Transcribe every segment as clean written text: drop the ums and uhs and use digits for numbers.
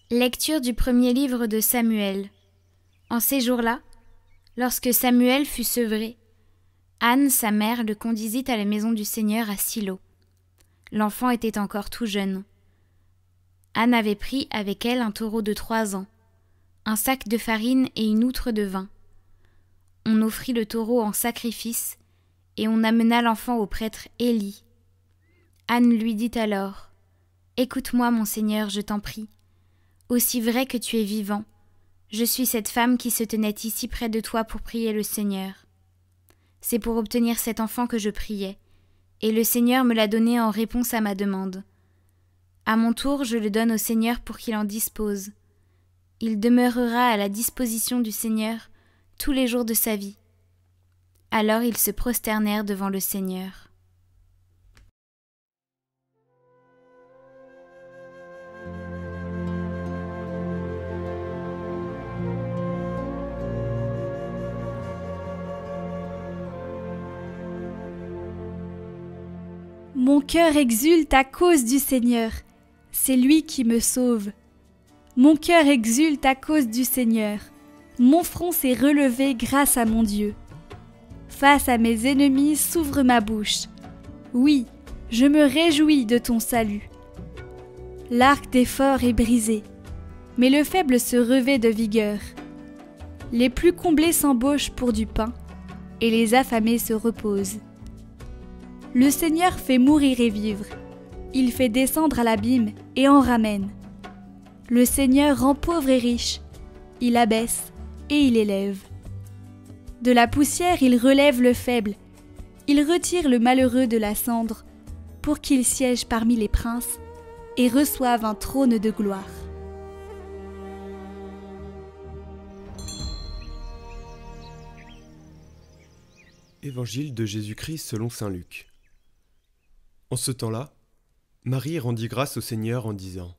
Lecture du premier livre de Samuel. En ces jours-là, lorsque Samuel fut sevré, Anne, sa mère, le conduisit à la maison du Seigneur à Silo. L'enfant était encore tout jeune. Anne avait pris avec elle un taureau de 3 ans, un sac de farine et une outre de vin. On offrit le taureau en sacrifice, et on amena l'enfant au prêtre Élie. Anne lui dit alors : « Écoute-moi, mon Seigneur, je t'en prie. Aussi vrai que tu es vivant, je suis cette femme qui se tenait ici près de toi pour prier le Seigneur. C'est pour obtenir cet enfant que je priais, et le Seigneur me l'a donné en réponse à ma demande. À mon tour, je le donne au Seigneur pour qu'il en dispose. Il demeurera à la disposition du Seigneur tous les jours de sa vie. » Alors ils se prosternèrent devant le Seigneur. Mon cœur exulte à cause du Seigneur, c'est lui qui me sauve. Mon cœur exulte à cause du Seigneur, mon front s'est relevé grâce à mon Dieu. Face à mes ennemis s'ouvre ma bouche. Oui, je me réjouis de ton salut. L'arc des forts est brisé, mais le faible se revêt de vigueur. Les plus comblés s'embauchent pour du pain, et les affamés se reposent. Le Seigneur fait mourir et vivre, il fait descendre à l'abîme et en ramène. Le Seigneur rend pauvre et riche, il abaisse et il élève. De la poussière il relève le faible, il retire le malheureux de la cendre, pour qu'il siège parmi les princes et reçoive un trône de gloire. Évangile de Jésus-Christ selon saint Luc. En ce temps-là, Marie rendit grâce au Seigneur en disant :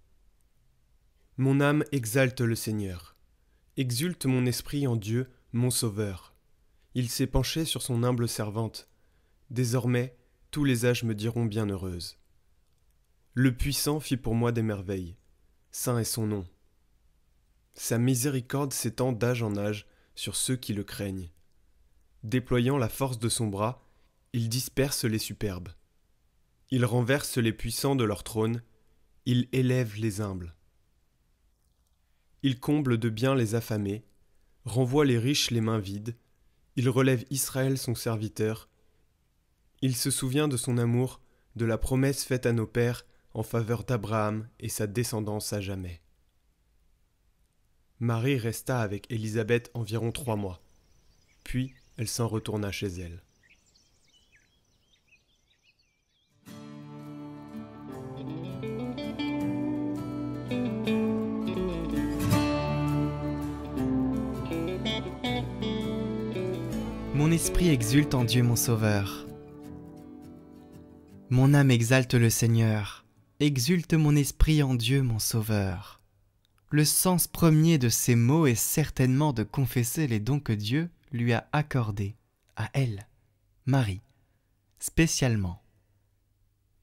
« Mon âme exalte le Seigneur, exulte mon esprit en Dieu, mon Sauveur. Il s'est penché sur son humble servante. Désormais, tous les âges me diront bienheureuse. Le Puissant fit pour moi des merveilles, saint est son nom. Sa miséricorde s'étend d'âge en âge sur ceux qui le craignent. Déployant la force de son bras, il disperse les superbes. Il renverse les puissants de leur trône, il élève les humbles. Il comble de bien les affamés, renvoie les riches les mains vides, il relève Israël son serviteur, il se souvient de son amour, de la promesse faite à nos pères en faveur d'Abraham et sa descendance à jamais. » Marie resta avec Élisabeth environ 3 mois, puis elle s'en retourna chez elle. Mon esprit exulte en Dieu mon Sauveur. Mon âme exalte le Seigneur, exulte mon esprit en Dieu mon Sauveur. Le sens premier de ces mots est certainement de confesser les dons que Dieu lui a accordés, à elle, Marie, spécialement.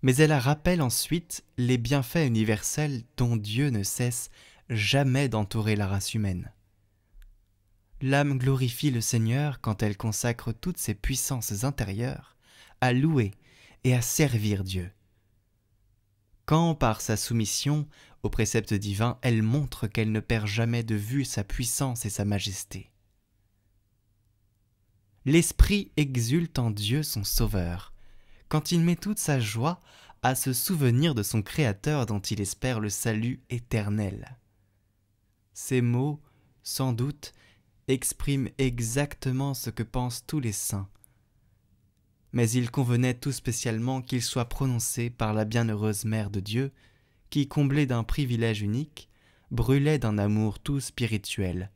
Mais elle rappelle ensuite les bienfaits universels dont Dieu ne cesse jamais d'entourer la race humaine. L'âme glorifie le Seigneur quand elle consacre toutes ses puissances intérieures à louer et à servir Dieu. Quand, par sa soumission aux préceptes divins, elle montre qu'elle ne perd jamais de vue sa puissance et sa majesté. L'esprit exulte en Dieu son Sauveur, quand il met toute sa joie à se souvenir de son Créateur dont il espère le salut éternel. Ces mots, sans doute, expriment exactement ce que pensent tous les saints. Mais il convenait tout spécialement qu'ils soient prononcés par la bienheureuse Mère de Dieu, qui, comblée d'un privilège unique, brûlait d'un amour tout spirituel,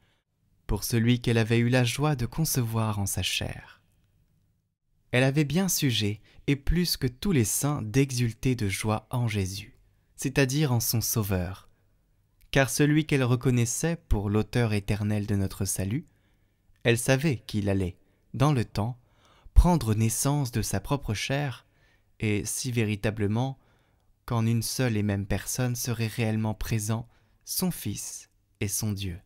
pour celui qu'elle avait eu la joie de concevoir en sa chair. Elle avait bien sujet, et plus que tous les saints, d'exulter de joie en Jésus, c'est-à-dire en son Sauveur. Car celui qu'elle reconnaissait pour l'auteur éternel de notre salut, elle savait qu'il allait, dans le temps, prendre naissance de sa propre chair, et si véritablement, qu'en une seule et même personne serait réellement présent son Fils et son Dieu.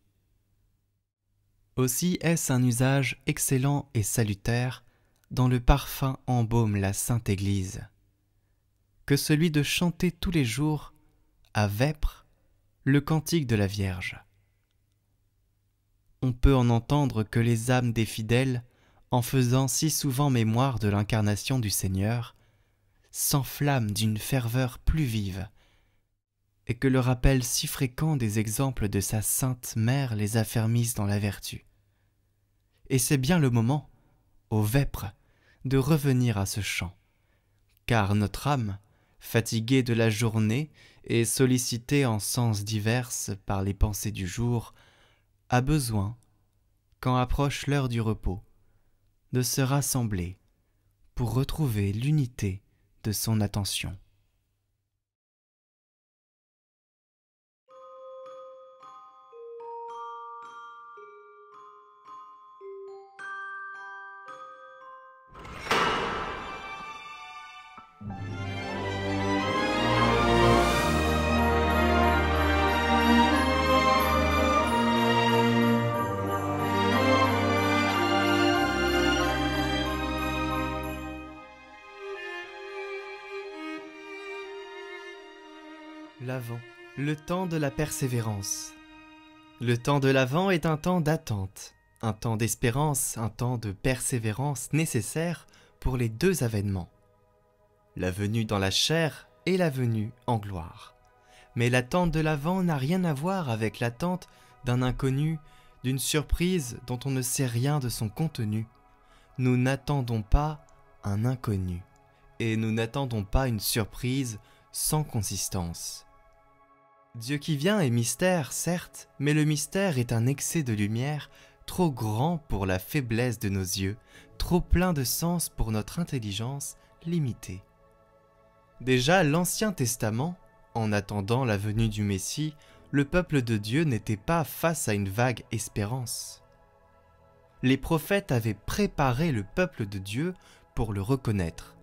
Aussi est-ce un usage excellent et salutaire dont le parfum embaume la Sainte Église, que celui de chanter tous les jours, à vêpres, le cantique de la Vierge. On peut en entendre que les âmes des fidèles, en faisant si souvent mémoire de l'incarnation du Seigneur, s'enflamment d'une ferveur plus vive, et que le rappel si fréquent des exemples de sa sainte mère les affermisse dans la vertu. Et c'est bien le moment, aux vêpres, de revenir à ce chant, car notre âme, fatiguée de la journée et sollicitée en sens divers par les pensées du jour, a besoin, quand approche l'heure du repos, de se rassembler pour retrouver l'unité de son attention. L'Avent, le temps de la persévérance. Le temps de l'Avent est un temps d'attente, un temps d'espérance, un temps de persévérance nécessaire pour les deux avènements. La venue dans la chair et la venue en gloire. Mais l'attente de l'Avent n'a rien à voir avec l'attente d'un inconnu, d'une surprise dont on ne sait rien de son contenu. Nous n'attendons pas un inconnu, et nous n'attendons pas une surprise sans consistance. Dieu qui vient est mystère, certes, mais le mystère est un excès de lumière trop grand pour la faiblesse de nos yeux, trop plein de sens pour notre intelligence limitée. Déjà, l'Ancien Testament, en attendant la venue du Messie, le peuple de Dieu n'était pas face à une vague espérance. Les prophètes avaient préparé le peuple de Dieu pour le reconnaître.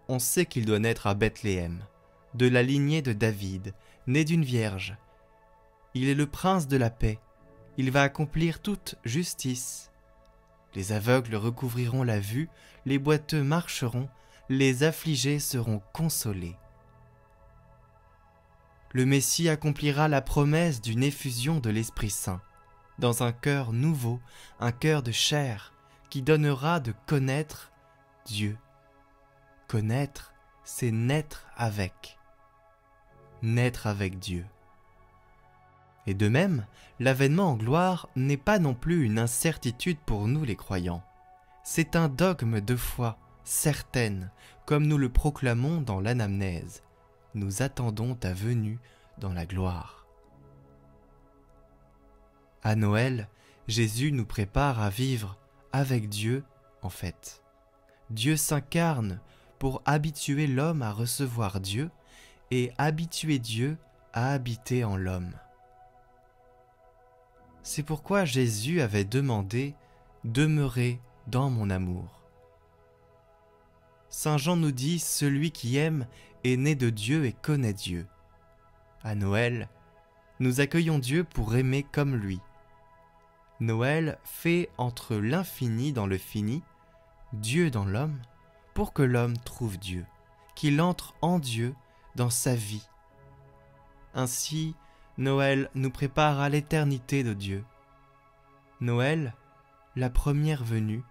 On sait qu'il doit naître à Bethléem, de la lignée de David, né d'une vierge. Il est le prince de la paix, il va accomplir toute justice. Les aveugles recouvriront la vue, les boiteux marcheront, les affligés seront consolés. Le Messie accomplira la promesse d'une effusion de l'Esprit Saint, dans un cœur nouveau, un cœur de chair, qui donnera de connaître Dieu. Connaître, c'est naître avec Dieu. Et de même, l'avènement en gloire n'est pas non plus une incertitude pour nous les croyants. C'est un dogme de foi certaine, comme nous le proclamons dans l'anamnèse. Nous attendons ta venue dans la gloire. À Noël, Jésus nous prépare à vivre avec Dieu en fait. Dieu s'incarne pour habituer l'homme à recevoir Dieu et habituer Dieu à habiter en l'homme. C'est pourquoi Jésus avait demandé « Demeurez dans mon amour ». Saint Jean nous dit « Celui qui aime est né de Dieu et connaît Dieu ». À Noël, nous accueillons Dieu pour aimer comme lui. Noël fait entre l'infini dans le fini, Dieu dans l'homme, pour que l'homme trouve Dieu, qu'il entre en Dieu dans sa vie. Ainsi, Noël nous prépare à l'éternité de Dieu. Noël, la première venue,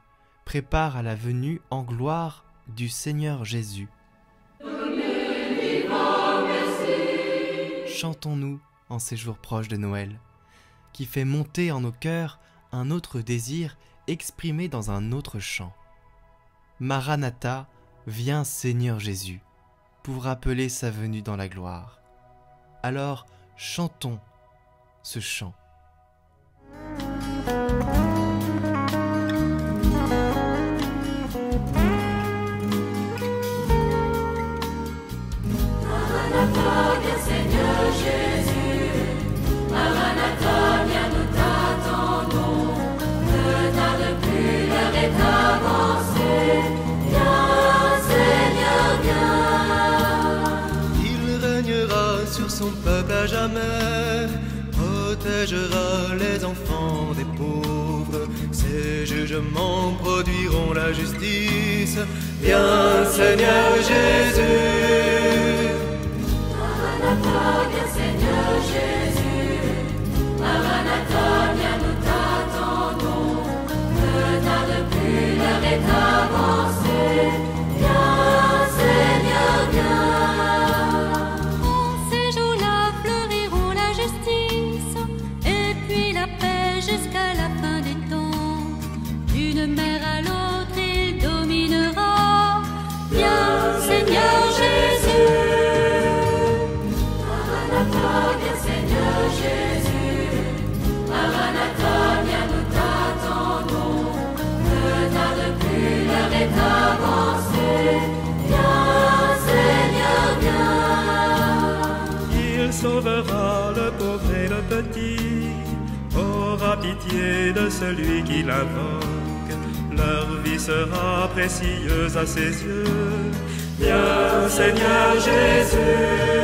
prépare à la venue en gloire du Seigneur Jésus. Chantons-nous en ces jours proches de Noël, qui fait monter en nos cœurs un autre désir exprimé dans un autre chant. Maranatha, viens Seigneur Jésus, pour rappeler sa venue dans la gloire. Alors, chantons ce chant. Maranatha, viens Seigneur protégera les enfants des pauvres. Ses jugements produiront la justice. Viens Seigneur Jésus. Maranatha, viens Seigneur Jésus. Maranatha, viens, nous t'attendons. Ne tarde plus, l'heure est avancée. Viens Seigneur, viens. En ces jours-là fleuriront la justice et puis la paix jusqu'à la fin des temps. D'une mer à l'autre il dominera. Viens Seigneur Jésus. Maranatha, viens Seigneur Jésus. Maranatha, viens, nous t'attendons. Ne tarde plus, l'heure est avancée. Viens Seigneur, viens. Il sauvera le pauvre et le petit, aura pitié de celui qui l'invoque. Leur vie sera précieuse à ses yeux. Viens Seigneur Jésus.